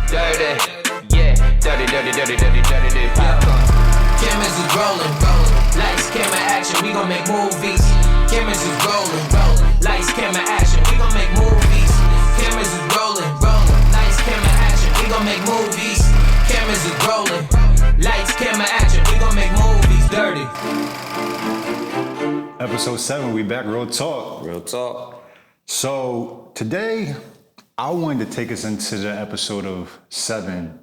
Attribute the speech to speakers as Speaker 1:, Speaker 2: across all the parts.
Speaker 1: Dirty, yeah, dirty, dirty, dirty, dirty, dirty, dirty, popcorn.
Speaker 2: Cameras is rolling, lights, camera, action, we gon' make movies. Cameras is rolling, lights, camera, action, we gon' make movies. Cameras is rolling, lights, camera, action, we gon' make movies. Cameras is rolling, lights, camera, action, we gon' make movies. Dirty.
Speaker 3: Episode 7, we back, real talk.
Speaker 4: Real talk.
Speaker 3: So today, I wanted to take us into the episode of 7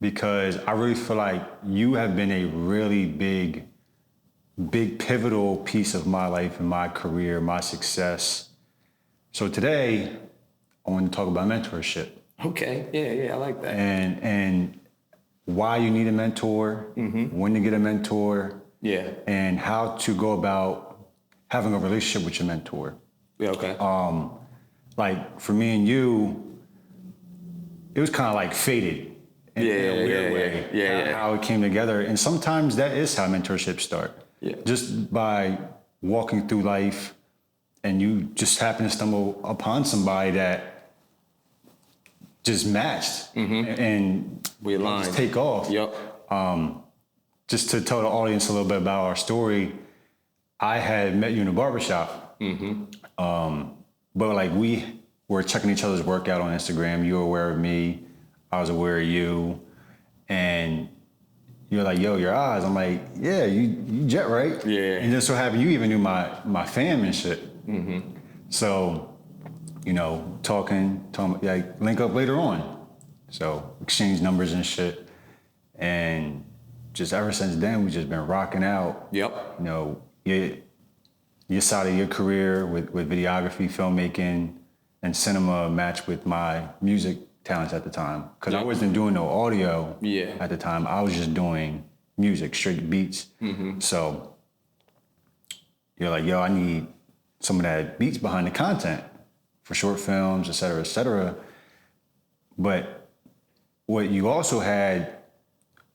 Speaker 3: because I really feel like you have been a really big pivotal piece of my life and my career, my success. So today, I want to talk about mentorship.
Speaker 4: Okay, yeah, I like that.
Speaker 3: And why you need a mentor, when to get a mentor, and how to go about having a relationship with your mentor.
Speaker 4: Yeah, okay.
Speaker 3: Like for me and you, it was kind of like fated in a weird way.
Speaker 4: Yeah.
Speaker 3: How it came together. And sometimes that is how mentorship start.
Speaker 4: Yeah.
Speaker 3: Just by walking through life and you just happen to stumble upon somebody that just matched and
Speaker 4: we aligned.
Speaker 3: Just take off.
Speaker 4: Yep.
Speaker 3: Just to tell the audience a little bit about our story, I had met you in a barbershop. But like we were checking each other's workout on Instagram. You were aware of me. I was aware of you. And you're like, yo, your eyes. I'm like, yeah, you jet, right?
Speaker 4: Yeah.
Speaker 3: And just so happened you even knew my fam and shit. So, talking, like link up later on. So exchange numbers and shit. And just ever since then, we've just been rocking out.
Speaker 4: Yep.
Speaker 3: Your side of your career with videography, filmmaking, and cinema matched with my music talents at the time. Because I wasn't doing no audio at the time. I was just doing music, straight beats. So you're like, yo, I need some of that beats behind the content for short films, et cetera, et cetera. But what you also had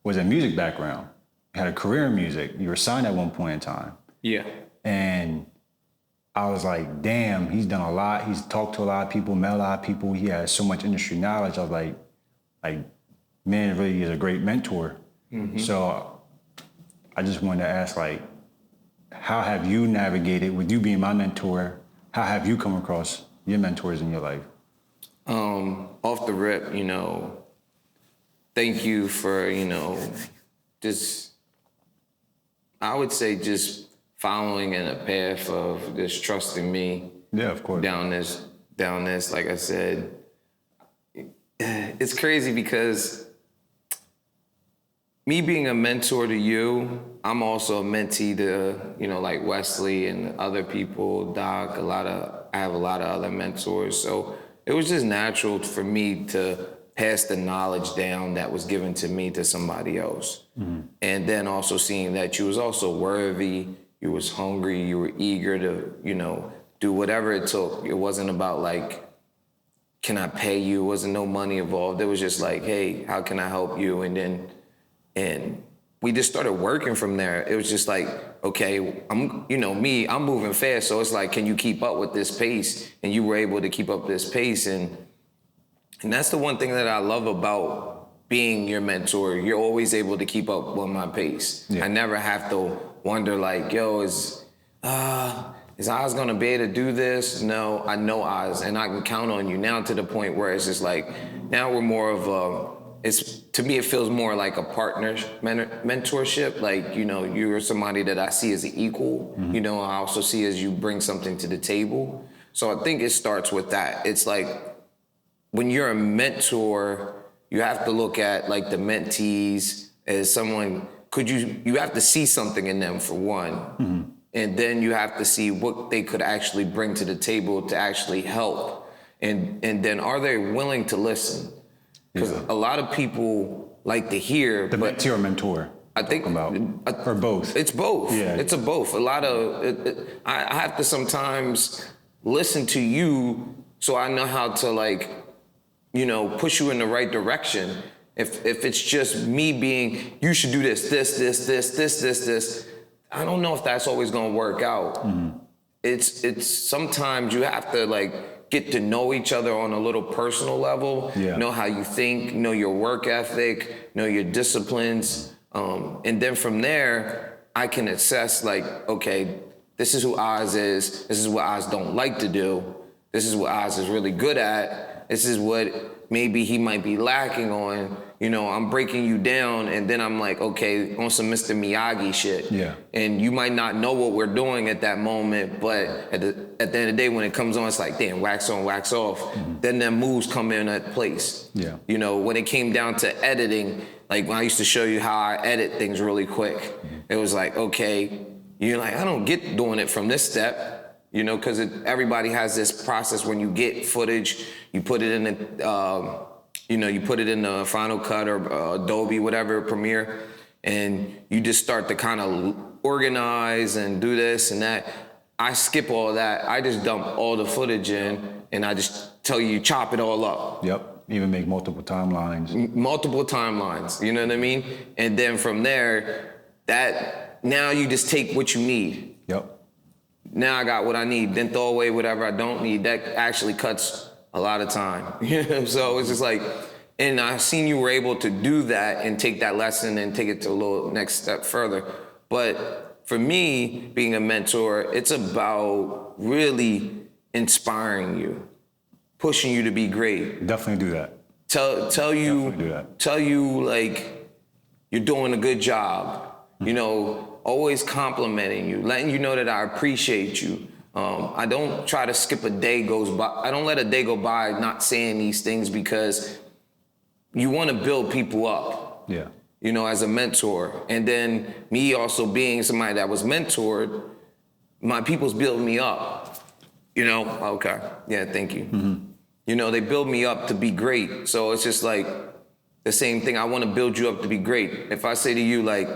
Speaker 3: was a music background. You had a career in music. You were signed at one point in time.
Speaker 4: Yeah.
Speaker 3: And I was like, damn, he's done a lot. He's talked to a lot of people, met a lot of people. He has so much industry knowledge. I was like, man, really is a great mentor. So I just wanted to ask, like, how have you navigated, with you being my mentor, how have you come across your mentors in your life?
Speaker 4: Off the rip, thank you for, just, I would say just following in a path of just trusting me.
Speaker 3: Yeah, of course.
Speaker 4: Down this, like I said. It's crazy because me being a mentor to you, I'm also a mentee to, like Wesley and other people, Doc, I have a lot of other mentors. So it was just natural for me to pass the knowledge down that was given to me to somebody else. And then also seeing that you was also worthy, you was hungry, you were eager to, do whatever it took. It wasn't about like, can I pay you? It wasn't no money involved. It was just like, hey, how can I help you? And we just started working from there. It was just like, okay, I'm moving fast. So it's like, can you keep up with this pace? And you were able to keep up this pace. And that's the one thing that I love about being your mentor. You're always able to keep up with my pace. Yeah. I never have to wonder like, yo, is Oz gonna be able to do this? No, I know Oz, and I can count on you now to the point where it's just like, now we're more of to me, it feels more like a partner mentorship. Like, you're somebody that I see as an equal. I also see as you bring something to the table. So I think it starts with that. It's like, when you're a mentor, you have to look at like the mentees as someone, you have to see something in them for one. And then you have to see what they could actually bring to the table to actually help. And then are they willing to listen? Because a lot of people like to hear.
Speaker 3: The mentee or mentor?
Speaker 4: I think
Speaker 3: or both.
Speaker 4: It's both.
Speaker 3: Yeah.
Speaker 4: It's a both. A lot of I have to sometimes listen to you so I know how to like, push you in the right direction. If it's just me being, you should do this, I don't know if that's always gonna work out. It's sometimes you have to like get to know each other on a little personal level, know how you think, know your work ethic, know your disciplines. And then from there, I can assess like, okay, this is who Oz is. This is what Oz don't like to do. This is what Oz is really good at. This is what maybe he might be lacking on. You know, I'm breaking you down, and then I'm like, okay, on some Mr. Miyagi shit.
Speaker 3: Yeah.
Speaker 4: And you might not know what we're doing at that moment, but at the end of the day, when it comes on, it's like, damn, wax on, wax off. Mm-hmm. Then them moves come in at place.
Speaker 3: Yeah.
Speaker 4: You know, when it came down to editing, like when I used to show you how I edit things really quick, it was like, okay, you're like, I don't get doing it from this step, you know, because everybody has this process when you get footage, you put it in the, you put it in the Final Cut or Adobe, whatever, Premiere, and you just start to kind of organize and do this and that. I skip all that. I just dump all the footage in, and I just tell you, chop it all up.
Speaker 3: Yep. Even make multiple timelines.
Speaker 4: Multiple timelines, you know what I mean? And then from there, now you just take what you need.
Speaker 3: Yep.
Speaker 4: Now I got what I need, then throw away whatever I don't need. That actually cuts a lot of time. You know? So it's just like, and I've seen you were able to do that and take that lesson and take it to a little next step further. But for me, being a mentor, it's about really inspiring you, pushing you to be great.
Speaker 3: Definitely do that.
Speaker 4: Tell you like you're doing a good job. You know, always complimenting you, letting you know that I appreciate you. I don't try to skip a day goes by. I don't let a day go by not saying these things, because you want to build people up.
Speaker 3: Yeah.
Speaker 4: You know, as a mentor. And then me also being somebody that was mentored, my people's build me up. You know, okay, yeah, thank you. Mm-hmm. You know, they build me up to be great. So it's just like the same thing. I want to build you up to be great. If I say to you, like,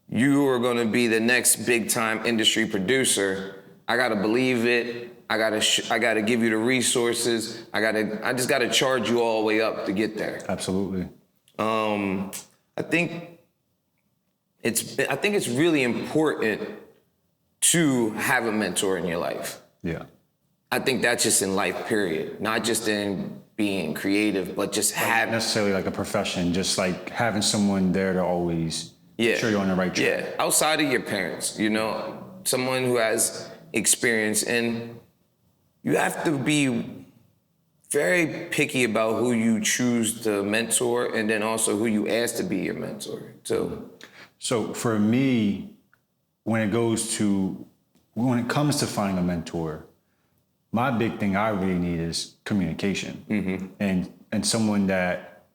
Speaker 4: you are going to be the next big time industry producer, I got to believe it. I got to give you the resources. I just got to charge you all the way up to get there.
Speaker 3: Absolutely.
Speaker 4: I think it's really important to have a mentor in your life.
Speaker 3: Yeah.
Speaker 4: I think that's just in life, period. Not just in being creative, but just
Speaker 3: Not necessarily like a profession, just like having someone there to always make sure you're on the right track.
Speaker 4: Yeah, outside of your parents, you know, someone who has experience. And you have to be very picky about who you choose to mentor, and then also who you ask to be your mentor too. So
Speaker 3: for me, when it comes to finding a mentor, my big thing I really need is communication. Mm-hmm. And someone that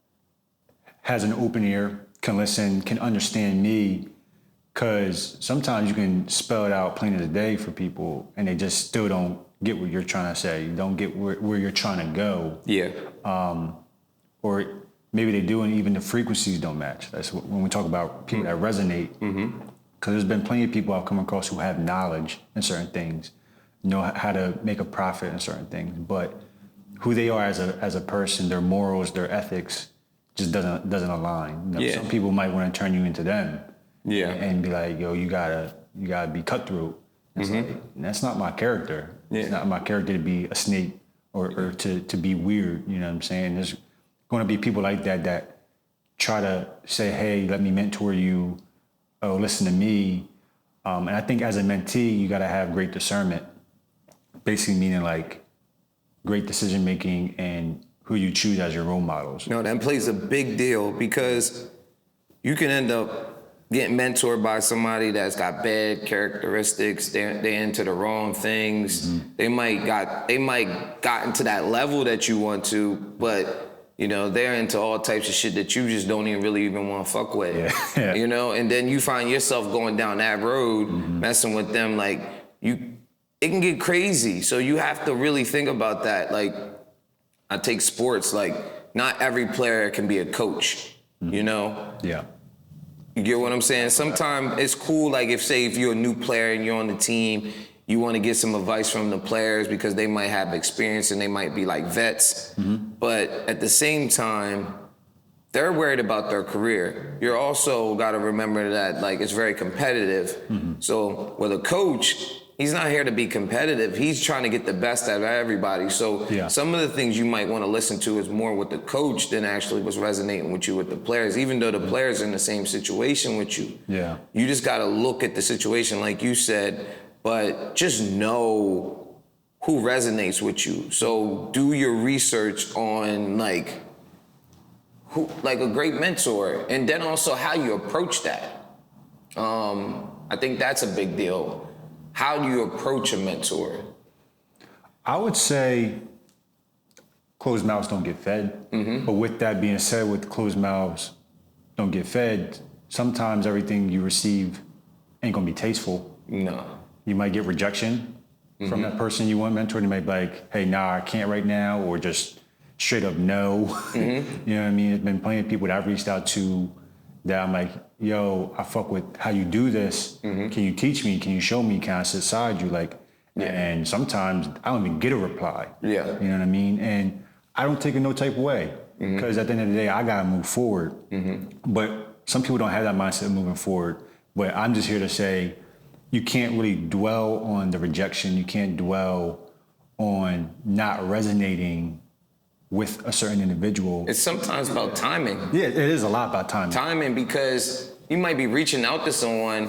Speaker 3: has an open ear, can listen, can understand me, because sometimes you can spell it out plain as day for people and they just still don't get what you're trying to say. You don't get where you're trying to go.
Speaker 4: Yeah.
Speaker 3: Or maybe they do, and even the frequencies don't match. That's when we talk about people that resonate. Because there's been plenty of people I've come across who have knowledge in certain things, know how to make a profit in certain things, but who they are as a person, their morals, their ethics, just doesn't align. You know, some people might want to turn you into them. Yeah. And be like, yo, you gotta be cutthroat. It's like, that's not my character. Yeah. It's not my character to be a snake or to be weird. You know what I'm saying? There's going to be people like that try to say, hey, let me mentor you. Oh, listen to me. And I think as a mentee, you got to have great discernment. Basically meaning like great decision making and who you choose as your role models.
Speaker 4: No, that plays a big deal, because you can end up getting mentored by somebody that's got bad characteristics. They're into the wrong things. Mm-hmm. They might got into that level that you want to, but you know, they're into all types of shit that you just don't even want to fuck with. Yeah. You know, and then you find yourself going down that road, messing with them, like it can get crazy. So you have to really think about that. Like, I take sports, like not every player can be a coach, you know?
Speaker 3: Yeah.
Speaker 4: You get what I'm saying? Sometimes it's cool, like if you're a new player and you're on the team, you want to get some advice from the players because they might have experience and they might be like vets. But at the same time, they're worried about their career. You're also got to remember that like it's very competitive. So with a coach, he's not here to be competitive. He's trying to get the best out of everybody. So some of the things you might want to listen to is more with the coach than actually what's resonating with you with the players, even though the players are in the same situation with you.
Speaker 3: Yeah.
Speaker 4: You just got to look at the situation like you said, but just know who resonates with you. So do your research on like a great mentor, and then also how you approach that. I think that's a big deal. How do you approach a mentor?
Speaker 3: I would say closed mouths don't get fed. But with that being said, with closed mouths don't get fed, sometimes everything you receive ain't gonna be tasteful.
Speaker 4: No.
Speaker 3: You might get rejection from that person you want mentored. You might be like, hey, nah, I can't right now, or just straight up no. You know what I mean? There's been plenty of people that I've reached out to that I'm like, yo, I fuck with how you do this. Can you teach me? Can you show me? Can I sit beside you? Like, and sometimes I don't even get a reply.
Speaker 4: Yeah.
Speaker 3: You know what I mean? And I don't take it no type of way, because at the end of the day, I gotta move forward. But some people don't have that mindset of moving forward. But I'm just here to say, you can't really dwell on the rejection. You can't dwell on not resonating with a certain individual.
Speaker 4: It's sometimes about timing.
Speaker 3: Yeah, it is a lot about timing.
Speaker 4: Timing, because you might be reaching out to someone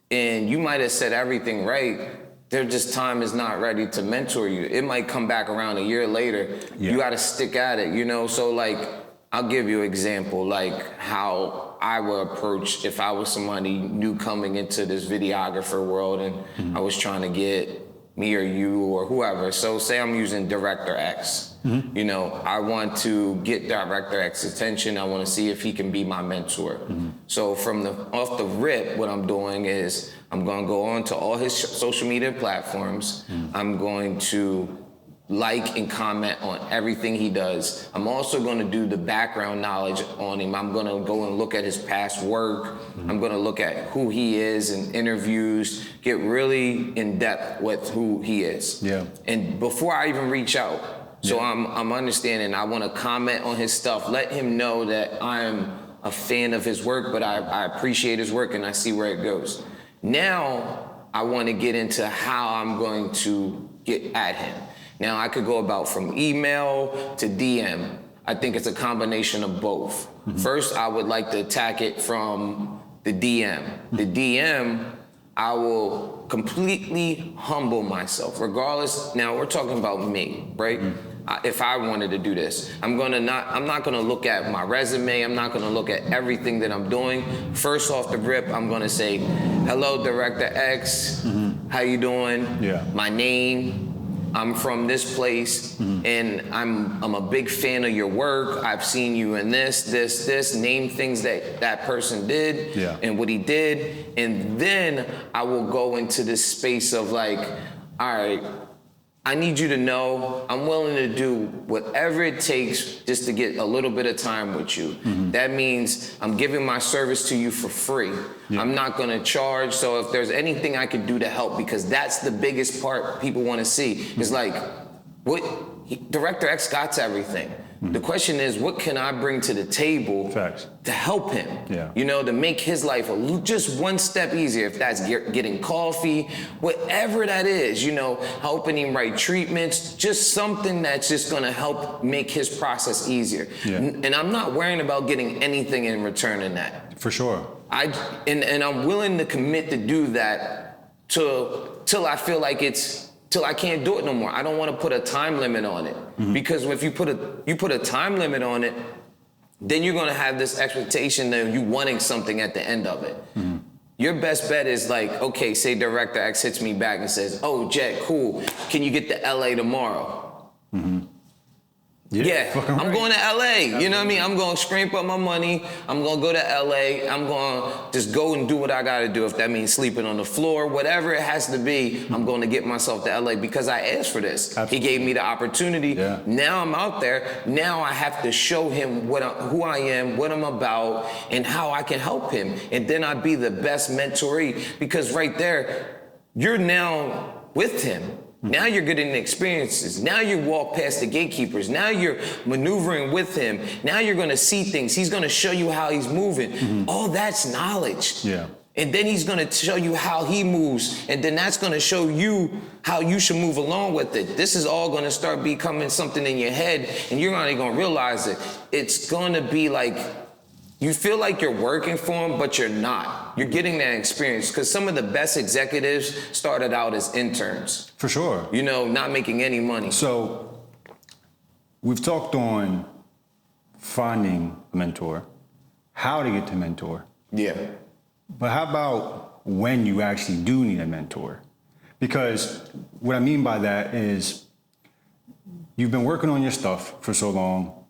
Speaker 4: and you might have said everything right. Their just time is not ready to mentor you. It might come back around a year later. You got to stick at it, you know? So like, I'll give you an example, like how I would approach if I was somebody new coming into this videographer world and I was trying to get me or you or whoever. So say I'm using Director X. You know, I want to get Director X's attention. I want to see if he can be my mentor. So off the rip, what I'm doing is I'm going to go on to all his social media platforms. I'm going to like and comment on everything he does. I'm also going to do the background knowledge on him. I'm going to go and look at his past work. I'm going to look at who he is in interviews, get really in depth with who he is. Yeah. And before I even reach out, so I'm understanding, I want to comment on his stuff, let him know that I'm a fan of his work, but I appreciate his work and I see where it goes. Now, I want to get into how I'm going to get at him. Now, I could go about from email to DM. I think it's a combination of both. First, I would like to attack it from the DM. The DM, I will completely humble myself, regardless. Now, we're talking about me, right? If I wanted to do this, I'm not gonna look at my resume. I'm not gonna look at everything that I'm doing. First off the rip, I'm gonna say, hello, Director X, how you doing? My name, I'm from this place, and I'm a big fan of your work. I've seen you in this, name things that person did and what he did. And then I will go into this space of like, all right, I need you to know I'm willing to do whatever it takes just to get a little bit of time with you. That means I'm giving my service to you for free. I'm not gonna charge, so if there's anything I could do to help, because that's the biggest part people wanna see, is like, Director X got to everything. The question is, what can I bring to the table to help him? You know, to make his life just one step easier. If that's getting coffee, whatever that is, you know, helping him write treatments, just something that's just gonna help make his process easier. And I'm not worrying about getting anything in return in that.
Speaker 3: For sure.
Speaker 4: And I'm willing to commit to do that till I feel like till I can't do it no more. I don't want to put a time limit on it, because if you put a time limit on it, then you're gonna have this expectation that you wanting something at the end of it. Your best bet is like, okay, say Director X hits me back and says, oh, Jet, cool, can you get to LA tomorrow? I'm going to LA, you know what I mean? I'm going to scrape up my money, I'm going to go to LA, I'm going to just go and do what I got to do. If that means sleeping on the floor, whatever it has to be, I'm going to get myself to LA because I asked for this. He gave me the opportunity. Now I'm out there. Now I have to show him who I am, what I'm about, and how I can help him. And then I'd be the best mentoree, because right there, you're now with him. Now you're getting the experiences. Now you walk past the gatekeepers. Now you're maneuvering with him. Now you're gonna see things. He's gonna show you how he's moving. All that's knowledge. And then he's gonna show you how he moves, and then that's gonna show you how you should move along with it. This is all gonna start becoming something in your head, and you're not even gonna realize it. It's gonna be like, you feel like you're working for him, but you're not. You're getting that experience, because some of the best executives started out as interns.
Speaker 3: For sure.
Speaker 4: You know, not making any money.
Speaker 3: So, we've talked on finding a mentor, how to get to mentor.
Speaker 4: Yeah.
Speaker 3: But how about when you actually do need a mentor? Because what I mean by that is you've been working on your stuff for so long,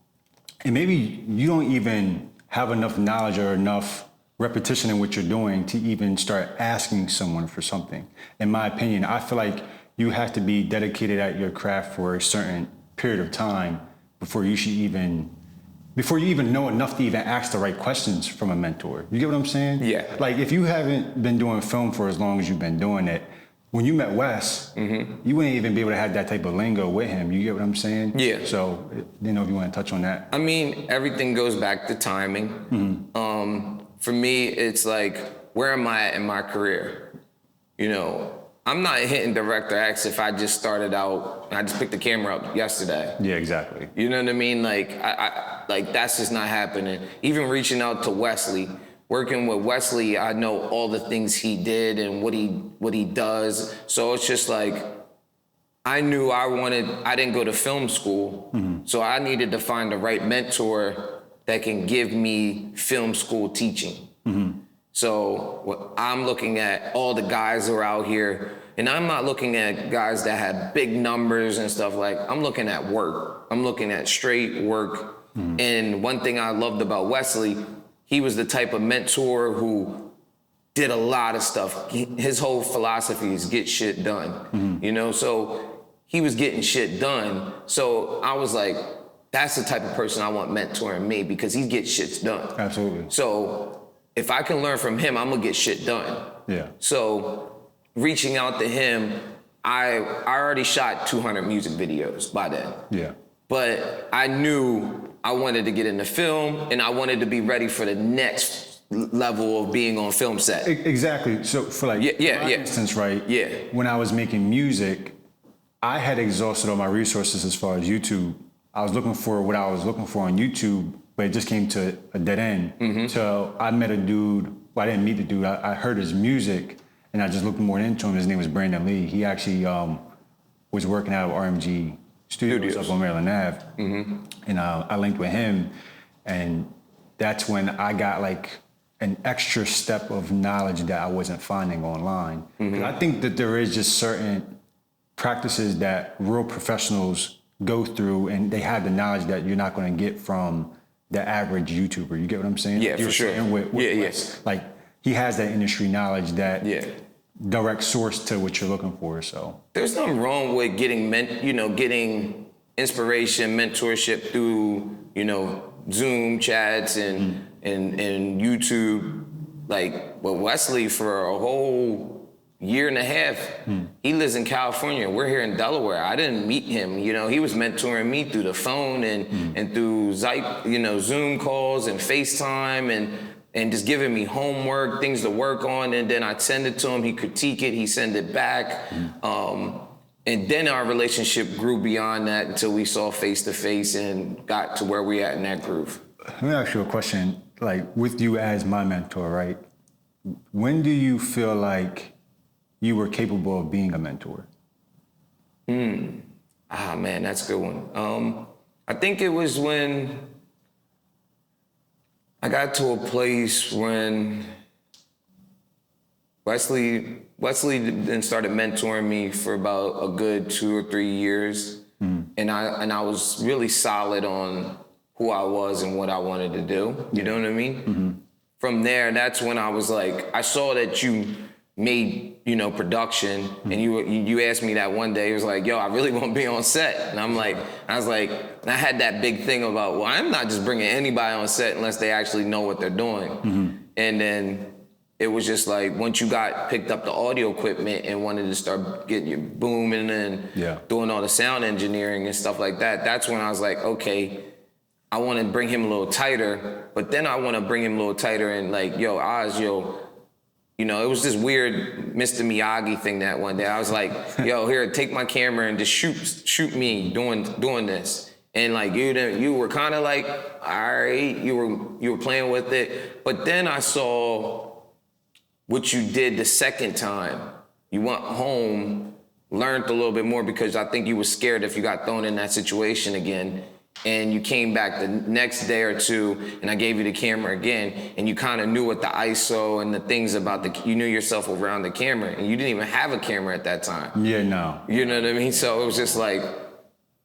Speaker 3: and maybe you don't even have enough knowledge or enough repetition in what you're doing to even start asking someone for something. In my opinion, I feel like you have to be dedicated at your craft for a certain period of time before you even know enough to even ask the right questions from a mentor. You get what I'm saying?
Speaker 4: Yeah.
Speaker 3: Like, if you haven't been doing film for as long as you've been doing it, when you met Wes, you wouldn't even be able to have that type of lingo with him. You get what I'm saying?
Speaker 4: Yeah.
Speaker 3: So, you know, if you want to touch on that.
Speaker 4: I mean, everything goes back to timing. For me, it's like, where am I at in my career? You know, I'm not hitting Director X if I just started out, I just picked the camera up yesterday.
Speaker 3: Yeah, exactly.
Speaker 4: You know what I mean? Like, I that's just not happening. Even reaching out to Wesley, working with Wesley, I know all the things he did and what he does. So it's just like, I knew I didn't go to film school, so I needed to find the right mentor that can give me film school teaching. So I'm looking at all the guys who are out here, and I'm not looking at guys that have big numbers and stuff. Like, I'm looking at work. I'm looking at straight work. And one thing I loved about Wesley, he was the type of mentor who did a lot of stuff. His whole philosophy is get shit done, you know? So he was getting shit done. So I was like, that's the type of person I want mentoring me, because he gets shit done.
Speaker 3: Absolutely.
Speaker 4: So if I can learn from him, I'm gonna get shit done.
Speaker 3: Yeah.
Speaker 4: So reaching out to him, I already shot 200 music videos by then.
Speaker 3: Yeah.
Speaker 4: But I knew I wanted to get into film, and I wanted to be ready for the next level of being on film set.
Speaker 3: Exactly. So for like, for instance, right?
Speaker 4: Yeah.
Speaker 3: When I was making music, I had exhausted all my resources as far as YouTube. I was looking for what I was looking for on YouTube, but it just came to a dead end. So I met a dude. Well, I didn't meet the dude. I heard his music, and I just looked more into him. His name was Brandon Lee. He actually was working out of RMG Studios up on Maryland Ave. And I linked with him, and that's when I got like an extra step of knowledge that I wasn't finding online. I think that there is just certain practices that real professionals go through, and they have the knowledge that you're not going to get from the average YouTuber. You get what I'm saying?
Speaker 4: Yeah, for sure.
Speaker 3: With like, he has that industry knowledge that direct source to what you're looking for. So
Speaker 4: there's nothing wrong with getting getting inspiration, mentorship through, you know, Zoom chats and YouTube. Like, with Wesley, for a whole year and a half, he lives in California. We're here in Delaware. I didn't meet him. You know, he was mentoring me through the phone and through Zoom calls and FaceTime and just giving me homework, things to work on, and then I'd send it to him. He'd critique it. He'd send it back. And then our relationship grew beyond that until we saw face to face and got to where we at in that groove.
Speaker 3: Let me ask you a question. Like, with you as my mentor, right? When do you feel like you were capable of being a mentor?
Speaker 4: Ah, man, that's a good one. I think it was when I got to a place when Wesley then started mentoring me for about a good 2 or 3 years. And I was really solid on who I was and what I wanted to do. You know what I mean? From there, that's when I was like, I saw that you made, you know, production, and you asked me that one day. It was like, yo, I really want to be on set. And I had that big thing about, well, I'm not just bringing anybody on set unless they actually know what they're doing. And then it was just like, once you picked up the audio equipment and wanted to start getting your booming and doing all the sound engineering and stuff like that, that's when I was like, okay, I want to bring him a little tighter, but then I want to bring him a little tighter and like, yo, Oz, you know, it was this weird Mr. Miyagi thing that one day. I was like, yo, here, take my camera and just shoot me doing this. And like you were kind of like, all right, you were playing with it. But then I saw what you did the second time. You went home, learned a little bit more because I think you were scared if you got thrown in that situation again. And you came back the next day or two, and I gave you the camera again, and you kind of knew what the ISO and the things about you knew yourself around the camera, and you didn't even have a camera at that time.
Speaker 3: Yeah, no.
Speaker 4: You know what I mean? So it was just like,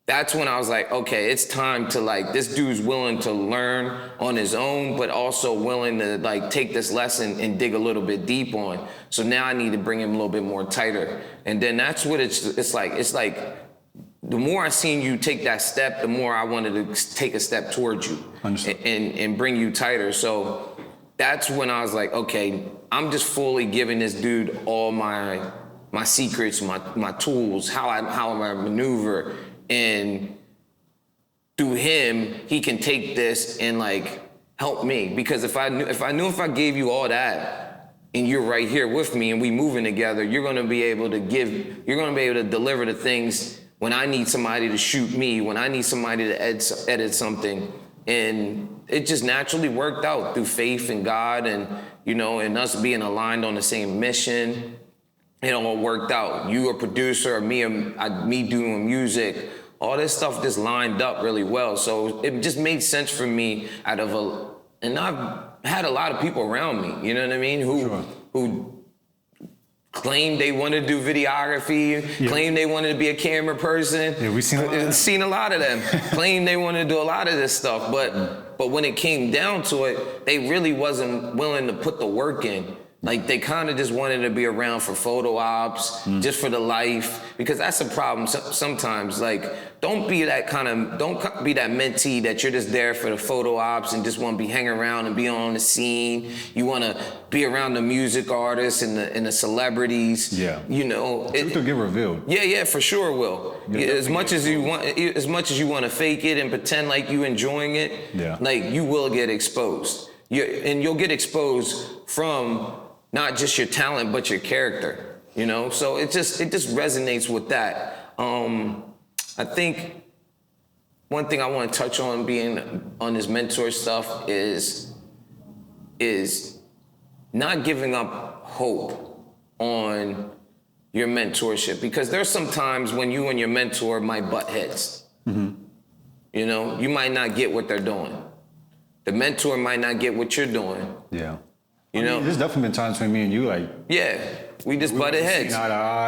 Speaker 4: that's when I was like, okay, it's time to like, this dude's willing to learn on his own, but also willing to like take this lesson and dig a little bit deep on. So now I need to bring him a little bit more tighter. And then that's what it's like, the more I seen you take that step, the more I wanted to take a step towards you and bring you tighter. So that's when I was like, okay, I'm just fully giving this dude all my secrets, my tools, how I maneuver, and through him, he can take this and like help me. Because if I gave you all that and you're right here with me and we moving together, you're gonna be able to deliver the things when I need somebody to shoot me, when I need somebody to edit something. And it just naturally worked out through faith in God and, you know, and us being aligned on the same mission. It all worked out. You a producer, me doing music, all this stuff just lined up really well. So it just made sense for me and I've had a lot of people around me, you know what I mean, who claimed they wanted to do videography, claimed they wanted to be a camera person.
Speaker 3: Yeah, we've seen a lot of them.
Speaker 4: Claimed they wanted to do a lot of this stuff, but when it came down to it, they really wasn't willing to put the work in. Like they kind of just wanted to be around for photo ops, just for the life, because that's a problem sometimes. Like, don't be that mentee that you're just there for the photo ops and just want to be hanging around and be on the scene. You want to be around the music artists and the celebrities.
Speaker 3: Yeah.
Speaker 4: You know,
Speaker 3: Truth will get revealed.
Speaker 4: Yeah, for sure will. As much as you want to fake it and pretend like you enjoying it, like you will get exposed. And you'll get exposed from not just your talent, but your character, you know? So it just resonates with that. I think one thing I want to touch on being on this mentor stuff is not giving up hope on your mentorship, because there's some times when you and your mentor might butt heads. Mm-hmm. You know, you might not get what they're doing. The mentor might not get what you're doing.
Speaker 3: Yeah.
Speaker 4: You know?
Speaker 3: There's definitely been times when me and you like...
Speaker 4: Yeah, we just butted heads.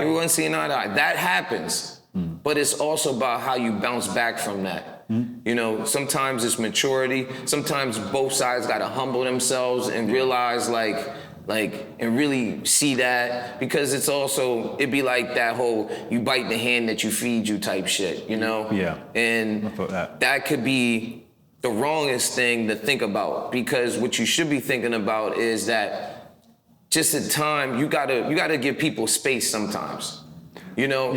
Speaker 3: We
Speaker 4: weren't seeing eye to eye. That happens. But it's also about how you bounce back from that. You know, sometimes it's maturity. Sometimes both sides got to humble themselves and realize and really see that, because it's also, it'd be like that whole you bite the hand that you feed you type shit, you know?
Speaker 3: Yeah.
Speaker 4: And that could be the wrongest thing to think about, because what you should be thinking about is that just at time, you gotta give people space sometimes. You know,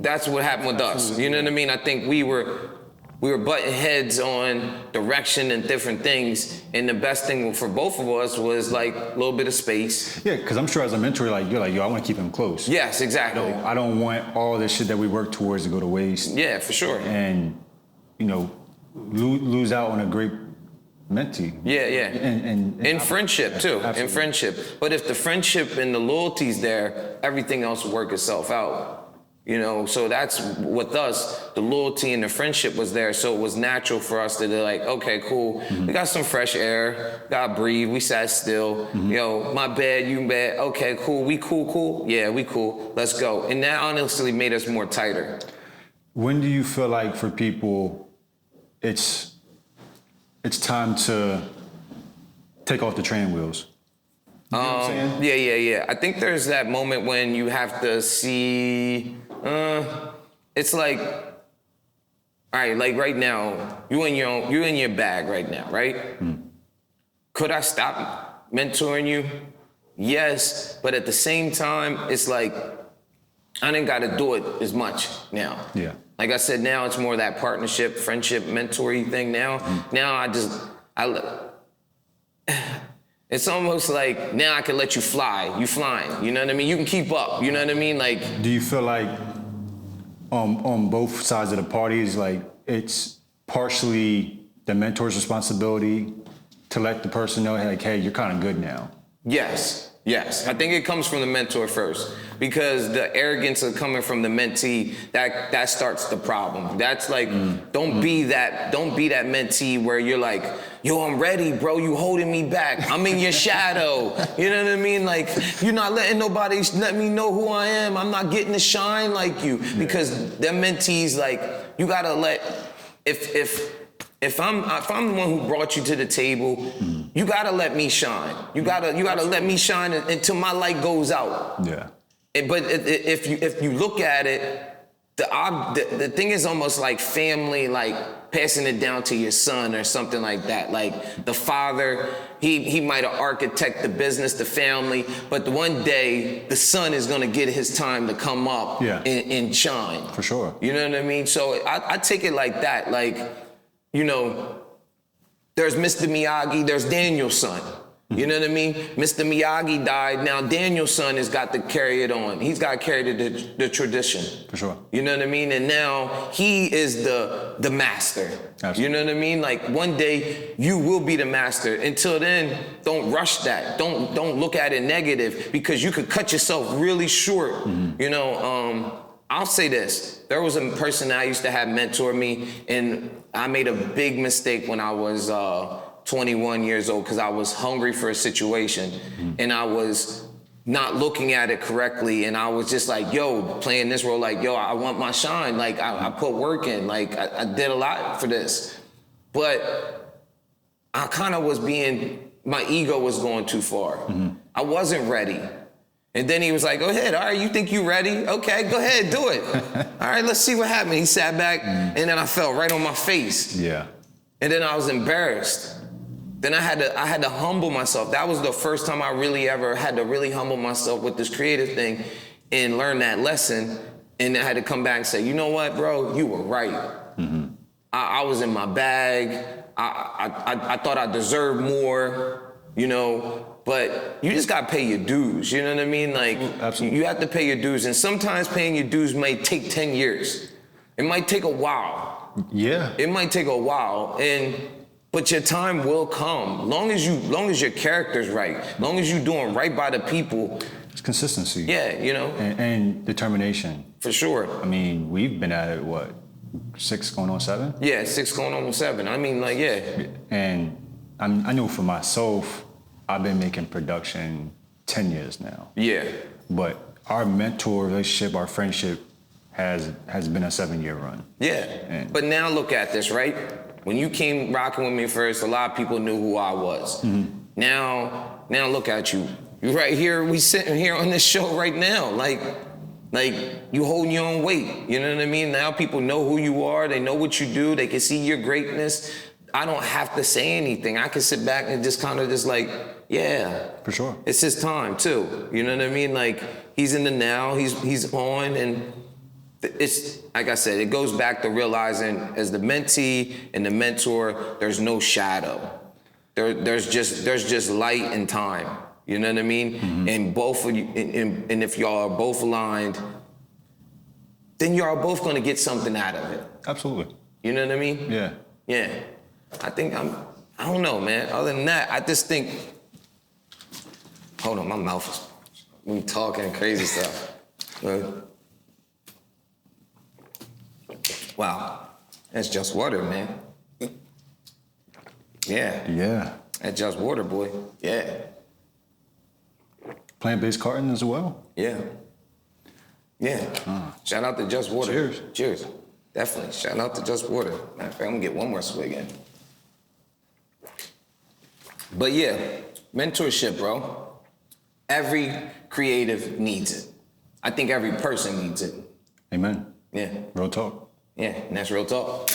Speaker 4: that's what happened with us. You know what I mean? I think we were butting heads on direction and different things, and the best thing for both of us was like a little bit of space.
Speaker 3: Yeah, because I'm sure as a mentor, you're like, yo, I want to keep him close.
Speaker 4: Yes, exactly.
Speaker 3: I don't want all this shit that we work towards to go to waste.
Speaker 4: Yeah, for sure.
Speaker 3: And, you know, lose out on a great mentee.
Speaker 4: Yeah.
Speaker 3: And
Speaker 4: in friendship too.
Speaker 3: Absolutely.
Speaker 4: In friendship. But if the friendship and the loyalty's there, everything else will work itself out. You know, so that's with us, the loyalty and the friendship was there. So it was natural for us to be like, okay, cool. We got some fresh air, got to breathe. We sat still. Yo, my bad, you bad. Okay, cool. We cool? Yeah, we cool. Let's go. And that honestly made us more tighter. When
Speaker 3: do you feel like for people, it's time to take off the training wheels? You know what I'm saying?
Speaker 4: Yeah. I think there's that moment when you have to see, it's like, all right, like right now, you in your bag right now, right? Could I stop mentoring you? Yes, but at the same time, it's like, I didn't got to do it as much now.
Speaker 3: Yeah.
Speaker 4: Like I said, now it's more that partnership, friendship, mentoring thing now. Now It's almost like now I can let you fly. You flying. You know what I mean? You can keep up. You know what I mean? Like.
Speaker 3: Do you feel like on both sides of the parties, like it's partially the mentor's responsibility to let the person know, like, hey, you're kind of good now?
Speaker 4: Yes. I think it comes from the mentor first, because the arrogance of coming from the mentee, that starts the problem. That's like, don't be that mentee where you're like, yo, I'm ready, bro, you holding me back. I'm in your shadow. You know what I mean? Like, you're not letting nobody let me know who I am. I'm not getting to shine like you. Because them mentees, like, you gotta let, if I'm the one who brought you to the table, you gotta let me shine. You gotta let me shine until my light goes out.
Speaker 3: Yeah.
Speaker 4: But if you look at it, the thing is almost like family, like passing it down to your son or something like that. Like the father, he might have architected the business, the family, but one day the son is gonna get his time to come up and shine.
Speaker 3: For sure.
Speaker 4: You know what I mean? So I take it like that. Like, you know, there's Mr. Miyagi, there's Daniel's son. You know what I mean? Mr. Miyagi died, now Daniel's son has got to carry it on. He's got to carry the tradition.
Speaker 3: For sure.
Speaker 4: You know what I mean? And now he is the master.
Speaker 3: Absolutely.
Speaker 4: You know what I mean? Like one day you will be the master. Until then, don't rush that. Don't look at it negative, because you could cut yourself really short. You know, I'll say this. There was a person that I used to have mentor me, and I made a big mistake when I was 21 years old, because I was hungry for a situation and I was not looking at it correctly, and I was just like, yo, playing this role, like, yo, I want my shine, like I put work in, like I did a lot for this, but I kind of was my ego was going too far. I wasn't ready. And then he was like, go ahead, all right, you think you ready? Okay, go ahead, do it. All right, let's see what happened. He sat back, and then I fell right on my face.
Speaker 3: Yeah.
Speaker 4: And then I was embarrassed. Then I had to humble myself. That was the first time I really ever had to really humble myself with this creative thing and learn that lesson. And I had to come back and say, you know what, bro, you were right. I was in my bag. I thought I deserved more, you know, but you just gotta pay your dues, you know what I mean? Like,
Speaker 3: Absolutely.
Speaker 4: You have to pay your dues, and sometimes paying your dues may take 10 years. It might take a while.
Speaker 3: Yeah.
Speaker 4: It might take a while, but your time will come. Long as your character's right, long as you're doing right by the people.
Speaker 3: It's consistency.
Speaker 4: Yeah, you know.
Speaker 3: And determination.
Speaker 4: For sure.
Speaker 3: I mean, we've been at it, what, 6 going on 7?
Speaker 4: Yeah, 6 going on 7. I mean, like, yeah.
Speaker 3: And I know for myself, I've been making production 10 years now.
Speaker 4: Yeah.
Speaker 3: But our mentor relationship, our friendship has been a 7-year run.
Speaker 4: Yeah. But now look at this, right? When you came rocking with me first, a lot of people knew who I was. Now look at you. You right here, we sitting here on this show right now. Like you holding your own weight. You know what I mean? Now people know who you are. They know what you do. They can see your greatness. I don't have to say anything. I can sit back and just kind of just like, yeah.
Speaker 3: For sure.
Speaker 4: It's his time too. You know what I mean? Like he's in the now, he's on, and it's, like I said, it goes back to realizing as the mentee and the mentor, there's no shadow. There's just light and time. You know what I mean? And both of you, and if y'all are both aligned, then y'all are both gonna get something out of it.
Speaker 3: Absolutely.
Speaker 4: You know what I mean?
Speaker 3: Yeah.
Speaker 4: Yeah. I don't know, man. Other than that, I just think, hold on, my mouth is, we talking crazy stuff. Wow, that's just water, man. Yeah.
Speaker 3: Yeah.
Speaker 4: That's just water, boy. Yeah.
Speaker 3: Plant-based carton as well?
Speaker 4: Yeah. Yeah. Shout out to Just Water.
Speaker 3: Cheers.
Speaker 4: Cheers. Definitely. Shout out to Just Water. Matter of fact, I'm gonna get one more swig in. But yeah, mentorship, bro. Every creative needs it. I think every person needs it.
Speaker 3: Amen.
Speaker 4: Yeah.
Speaker 3: Real talk.
Speaker 4: Yeah, and that's real talk.